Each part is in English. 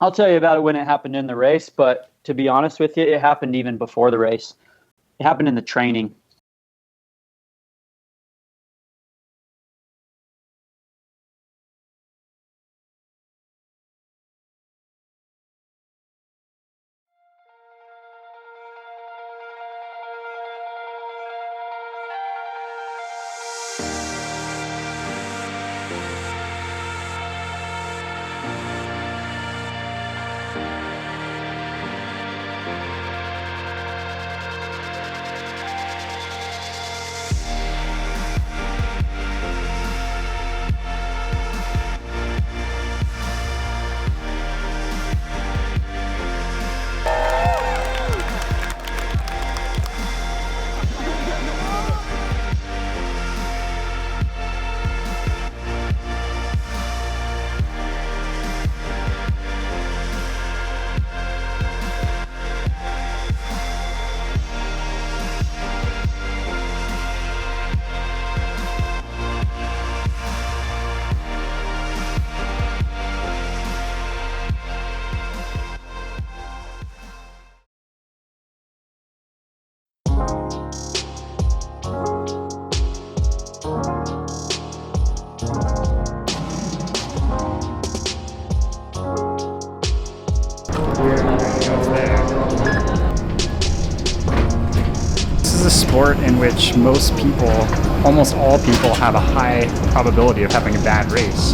I'll tell you about it when it happened in the race, but to be honest with you, it happened even before the race. It happened in the training. This is a sport in which most people, almost all people, have a high probability of having a bad race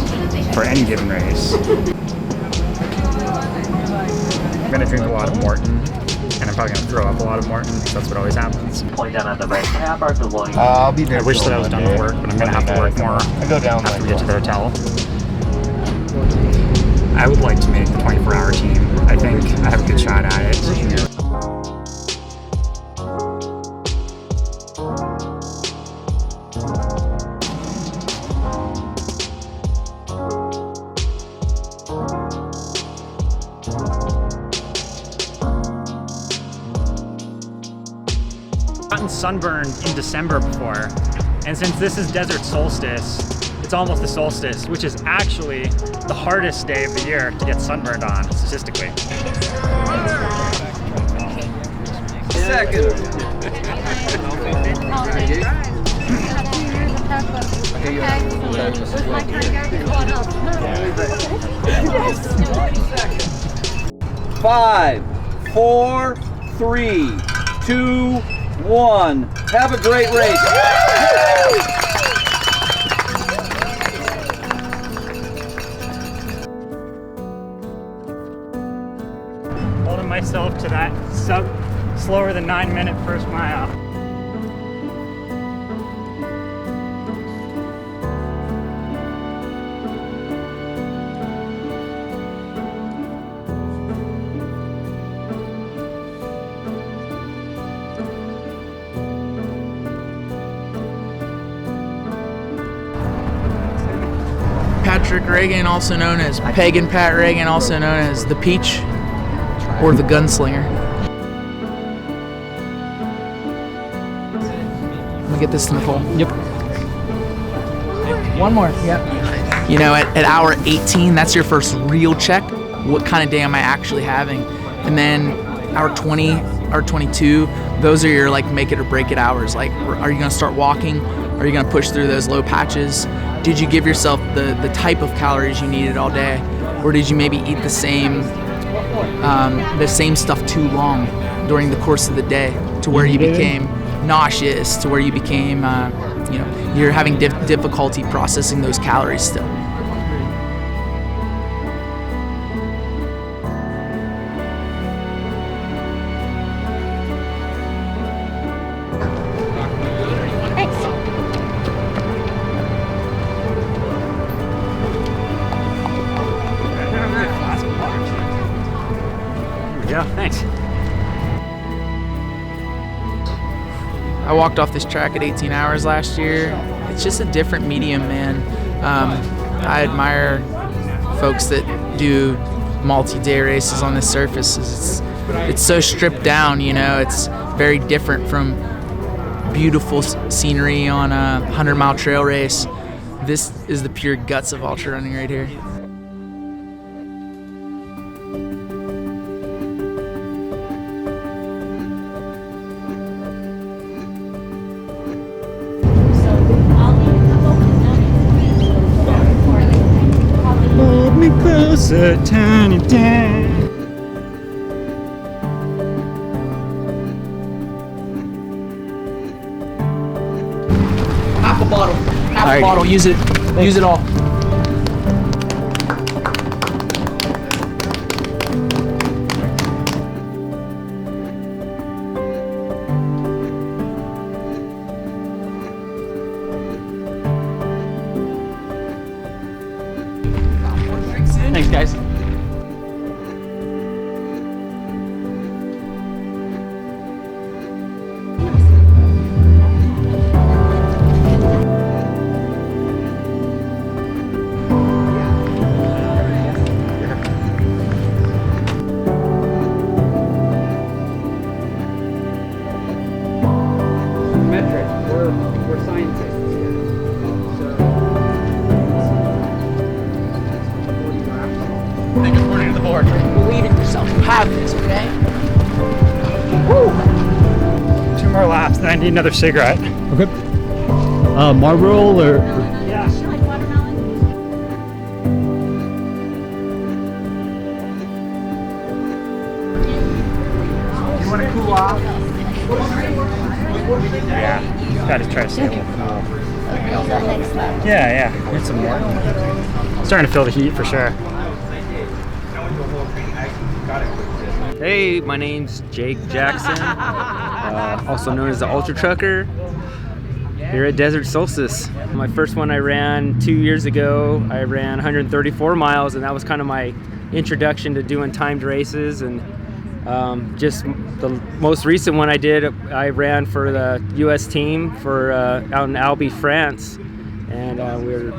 for any given race. I'm going to drink a lot of Morton, and I'm probably going to throw up a lot of Morton, because that's what always happens. I'll be there. I wish that I was done with work, but I'm going to have to work more after we get to the hotel. I would like to make the 24-hour team. I think I have a good shot at it. Gotten sunburned in December before, and since this is Desert Solstice, it's almost the solstice, which is actually the hardest day of the year to get sunburned on, statistically. Second. 5, 4, 3, 2, 1. Have a great race. Holding myself to that slower than 9-minute first mile. Patrick Reagan, also known as Pagan Pat Reagan, also known as the Peach or the Gunslinger. I'm gonna get this in the pole. Yep. One more. Yep. You know, at hour 18, that's your first real check. What kind of day am I actually having? And then hour 20, hour 22, those are your like make it or break it hours. Like, are you gonna start walking? Are you gonna push through those low patches? Did you give yourself the type of calories you needed all day? Or did you maybe eat the same stuff too long during the course of the day to where you became nauseous, to where you became, you're having difficulty processing those calories still? Yeah, thanks. I walked off this track at 18 hours last year. It's just a different medium, man. I admire folks that do multi-day races on this surface. It's so stripped down, you know. It's very different from beautiful scenery on a 100-mile trail race. This is the pure guts of ultra running right here. So turn it down. Half a bottle. Half a bottle. Use it. Use it all. Thanks, guys. We're scientists here. Think according to the board. Believe in yourself. You have this, okay? Woo! 2 more laps, then I need another cigarette. Okay. Marlboro or? Yeah. You like watermelon? You want to cool off? Yeah. Gotta try to stay a little cool. Yeah. Need some more. Starting to feel the heat for sure. Hey, my name's Jake Jackson, also known as the Ultra Trucker, here at Desert Solstice. My first one I ran 2 years ago. I ran 134 miles, and that was kind of my introduction to doing timed races. And just the most recent one I did, I ran for the U.S. team for out in Albi, France, and we were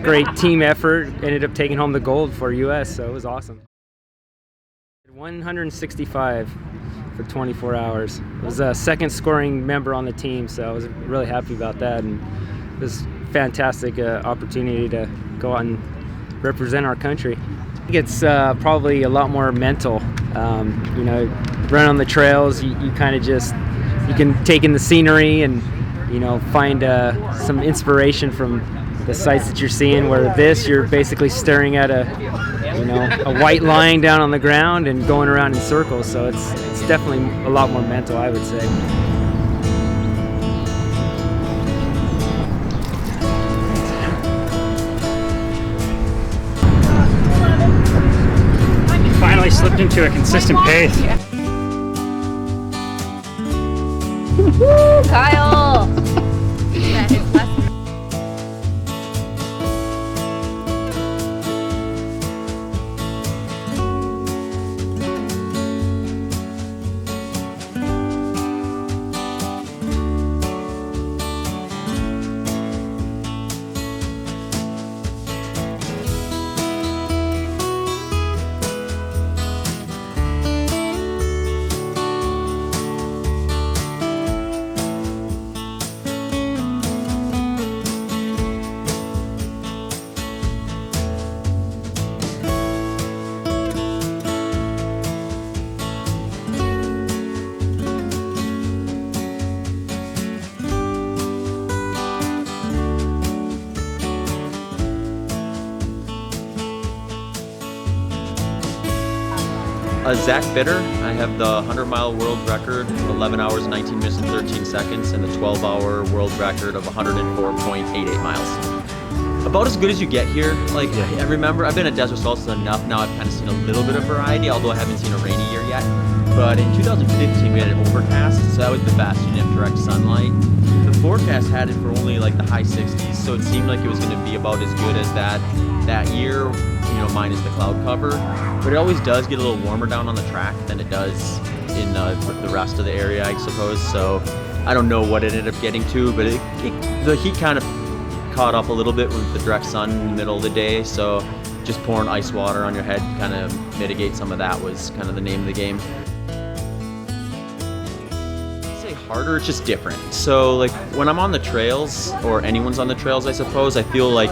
great team effort. Ended up taking home the gold for U.S., so it was awesome. 165 for 24 hours. I was a second scoring member on the team, so I was really happy about that, and it was a fantastic opportunity to go out and represent our country. I think it's probably a lot more mental. You know, run on the trails, you kind of just, you can take in the scenery and, you know, find some inspiration from the sights that you're seeing, where this, you're basically staring at a white line down on the ground and going around in circles. So it's definitely a lot more mental, I would say. Finally slipped into a consistent pace. Woo, Kyle! That is less. Zach Bitter. I have the 100-mile world record of 11 hours, 19 minutes, and 13 seconds, and the 12-hour world record of 104.88 miles. About as good as you get here. Like, I remember, I've been at Desert Solstice enough now, I've kind of seen a little bit of variety, although I haven't seen a rainy year yet. But in 2015, we had an overcast, so that was the best. You didn't have direct sunlight. The forecast had it for only like the high 60s, so it seemed like it was going to be about as good as that year, you know, minus the cloud cover. But it always does get a little warmer down on the track than it does in the rest of the area, I suppose. So I don't know what it ended up getting to, but the heat kind of caught up a little bit with the direct sun in the middle of the day. So just pouring ice water on your head to kind of mitigate some of that was kind of the name of the game. I'd say harder, it's just different. So like when I'm on the trails, or anyone's on the trails, I suppose, I feel like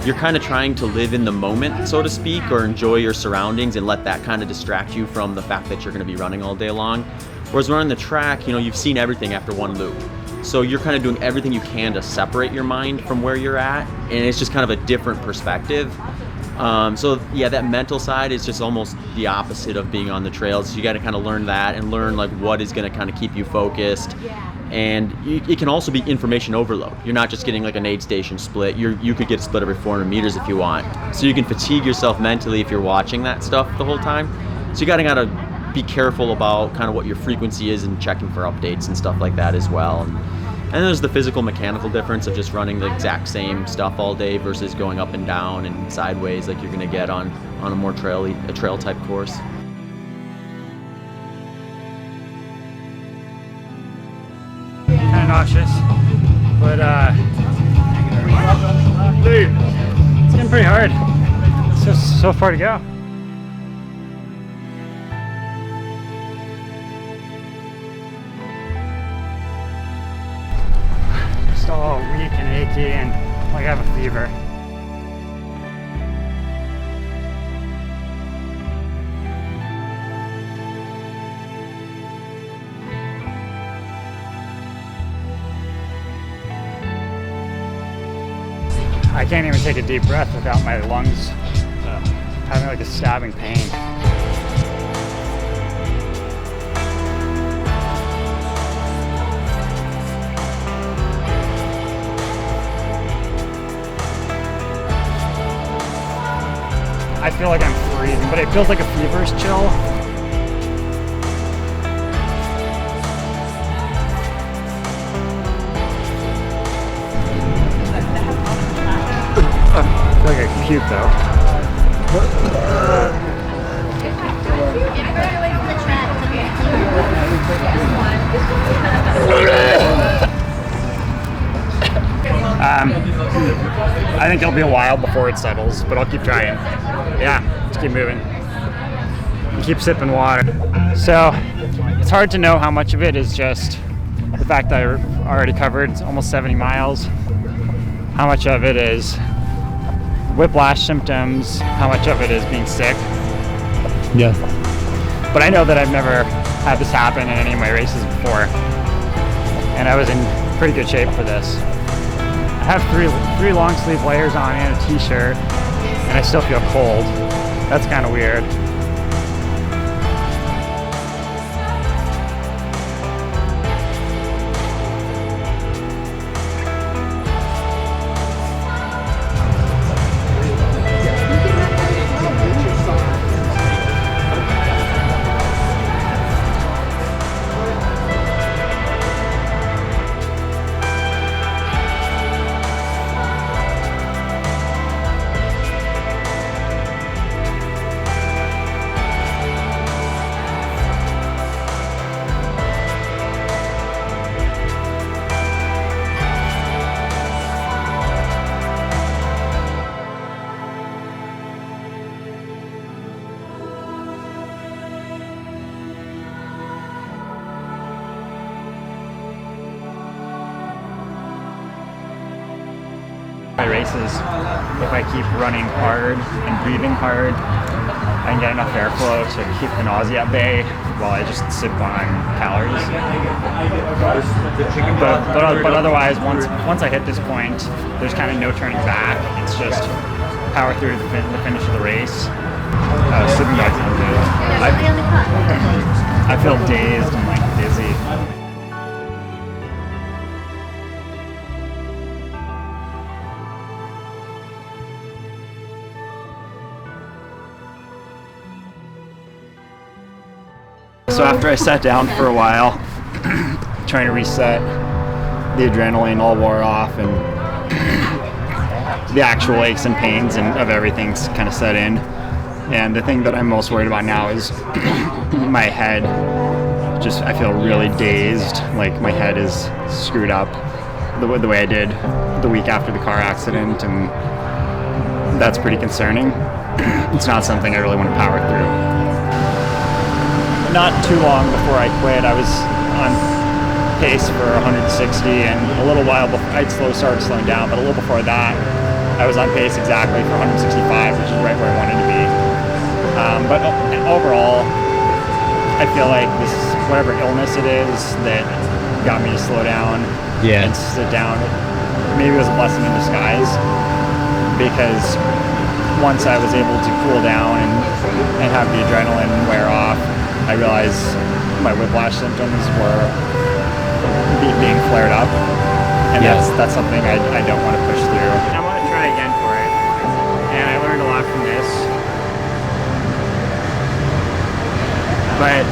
you're kind of trying to live in the moment, so to speak, or enjoy your surroundings and let that kind of distract you from the fact that you're going to be running all day long. Whereas running the track, you know, you've seen everything after one loop. So you're kind of doing everything you can to separate your mind from where you're at, and it's just kind of a different perspective. So yeah, that mental side is just almost the opposite of being on the trails. You got to kind of learn that and learn like what is going to kind of keep you focused. And it can also be information overload. You're not just getting like an aid station split. You could get a split every 400 meters if you want. So you can fatigue yourself mentally if you're watching that stuff the whole time. So you got to be careful about kind of what your frequency is and checking for updates and stuff like that as well. And there's the physical mechanical difference of just running the exact same stuff all day versus going up and down and sideways like you're going to get on a more trail type course. Kind of nauseous, but dude, it's getting pretty hard. It's just so far to go. Just all weak and achy and like I have a fever. I can't even take a deep breath without my lungs having like a stabbing pain. I feel like I'm freezing, but it feels like a feverish chill. I feel like I puke though. I think it'll be a while before it settles, but I'll keep trying. Yeah, just keep moving. And keep sipping water. So it's hard to know how much of it is just the fact that I already covered almost 70 miles. How much of it is whiplash symptoms, how much of it is being sick. Yeah. But I know that I've never had this happen in any of my races before. And I was in pretty good shape for this. I have three long sleeve layers on and a t-shirt, and I still feel cold. That's kind of weird. My races, if I keep running hard and breathing hard, I can get enough airflow to keep the nausea at bay while I just sip on calories. But otherwise, once I hit this point, there's kind of no turning back. It's just power through the finish of the race. Sipping back sounds good. I feel dazed and like dizzy. So after I sat down for a while, trying to reset, the adrenaline all wore off and the actual aches and pains and of everything's kind of set in. And the thing that I'm most worried about now is my head. Just, I feel really dazed, like my head is screwed up the way I did the week after the car accident, and that's pretty concerning. It's not something I really want to power through. Not too long before I quit, I was on pace for 160, and a little while before, I'd started slowing down, but a little before that, I was on pace exactly for 165, which is right where I wanted to be. But overall, I feel like this, whatever illness it is that got me to slow down and sit down, maybe it was a blessing in disguise, because once I was able to cool down and have the adrenaline wear off, I realized my whiplash symptoms were being flared up, and that's something I don't want to push through. I want to try again for it, and I learned a lot from this. But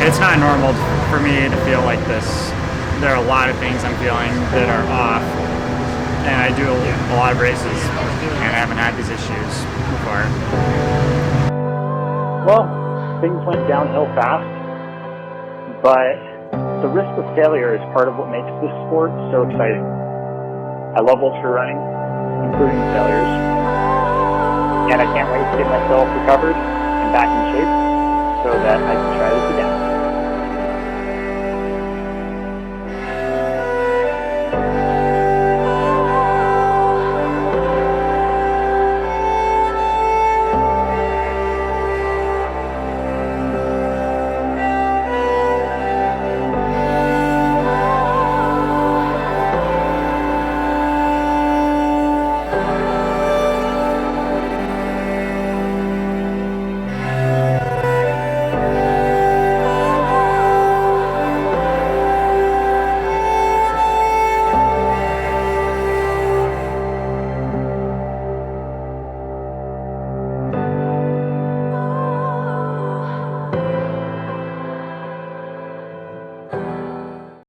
it's not normal for me to feel like this. There are a lot of things I'm feeling that are off, and I do a lot of races, and I haven't had these issues before. Well, things went downhill fast, but the risk of failure is part of what makes this sport so exciting. I love ultra running, including the failures, and I can't wait to get myself recovered and back in shape so that I can try this again.